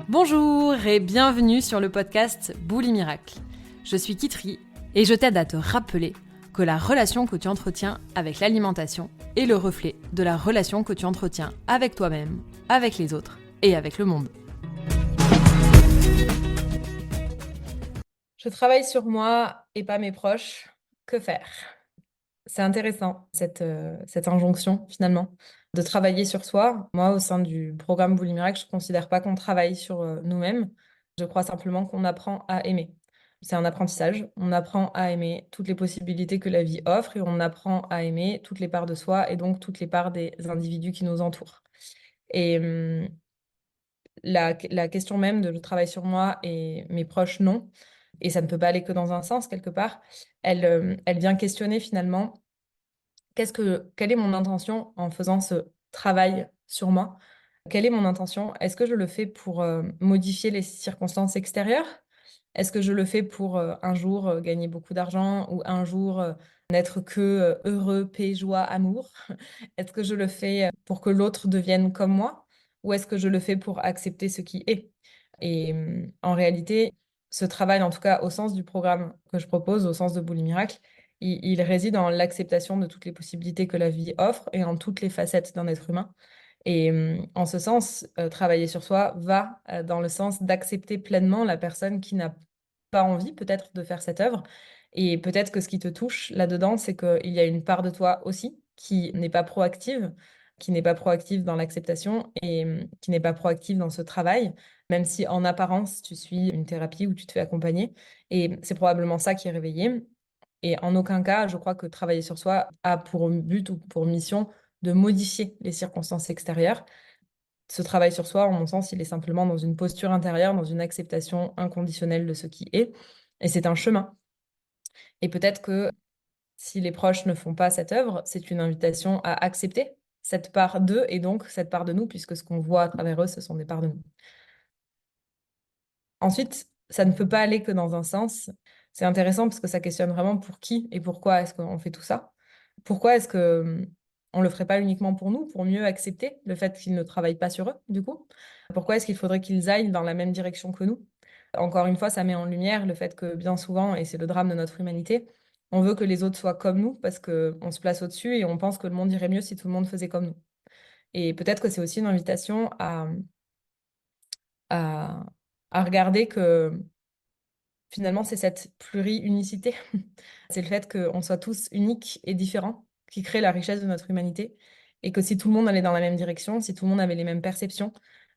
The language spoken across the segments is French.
Bonjour et bienvenue sur le podcast Bouli Miracle. Je suis Kitri et je t'aide à te rappeler que la relation que tu entretiens avec l'alimentation est le reflet de la relation que tu entretiens avec toi-même, avec les autres et avec le monde. Je travaille sur moi et pas mes proches. Que faire ? C'est intéressant, cette injonction, finalement, de travailler sur soi. Moi, au sein du programme Bouli Miracle, je ne considère pas qu'on travaille sur nous-mêmes. Je crois simplement qu'on apprend à aimer. C'est un apprentissage. On apprend à aimer toutes les possibilités que la vie offre et on apprend à aimer toutes les parts de soi et donc toutes les parts des individus qui nous entourent. Et la question même de je travaille sur moi et mes proches, non. Et ça ne peut pas aller que dans un sens, quelque part. Elle vient questionner finalement quelle est mon intention en faisant ce travail sur moi? Quelle est mon intention? Est-ce que je le fais pour modifier les circonstances extérieures? Est-ce que je le fais pour un jour gagner beaucoup d'argent ou un jour n'être que heureux, paix, joie, amour? Est-ce que je le fais pour que l'autre devienne comme moi? Ou est-ce que je le fais pour accepter ce qui est? Et en réalité, ce travail, en tout cas au sens du programme que je propose, au sens de Bouli Miracle, il réside en l'acceptation de toutes les possibilités que la vie offre et en toutes les facettes d'un être humain. Et en ce sens, travailler sur soi va dans le sens d'accepter pleinement la personne qui n'a pas envie peut-être de faire cette œuvre. Et peut-être que ce qui te touche là-dedans, c'est qu'il y a une part de toi aussi qui n'est pas proactive dans l'acceptation et qui n'est pas proactive dans ce travail, même si en apparence, tu suis une thérapie où tu te fais accompagner. Et c'est probablement ça qui est réveillé. Et en aucun cas, je crois que travailler sur soi a pour but ou pour mission de modifier les circonstances extérieures. Ce travail sur soi, en mon sens, il est simplement dans une posture intérieure, dans une acceptation inconditionnelle de ce qui est. Et c'est un chemin. Et peut-être que si les proches ne font pas cette œuvre, c'est une invitation à accepter cette part d'eux et donc cette part de nous, puisque ce qu'on voit à travers eux, ce sont des parts de nous. Ensuite, ça ne peut pas aller que dans un sens. C'est intéressant parce que ça questionne vraiment pour qui et pourquoi est-ce qu'on fait tout ça. Pourquoi est-ce que on le ferait pas uniquement pour nous, pour mieux accepter le fait qu'ils ne travaillent pas sur eux, du coup? Pourquoi est-ce qu'il faudrait qu'ils aillent dans la même direction que nous? Encore une fois, ça met en lumière le fait que bien souvent, et c'est le drame de notre humanité, on veut que les autres soient comme nous parce qu'on se place au-dessus et on pense que le monde irait mieux si tout le monde faisait comme nous. Et peut-être que c'est aussi une invitation à, à regarder que finalement, c'est cette pluri-unicité. C'est le fait qu'on soit tous uniques et différents qui crée la richesse de notre humanité. Et que si tout le monde allait dans la même direction, si tout le monde avait les mêmes perceptions,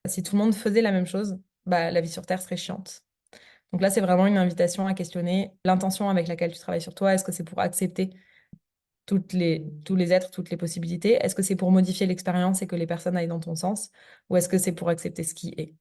si tout le monde faisait la même chose, bah, la vie sur Terre serait chiante. Donc là, c'est vraiment une invitation à questionner l'intention avec laquelle tu travailles sur toi. Est-ce que c'est pour accepter tous les êtres, toutes les possibilités? Est-ce que c'est pour modifier l'expérience et que les personnes aillent dans ton sens? Ou est-ce que c'est pour accepter ce qui est?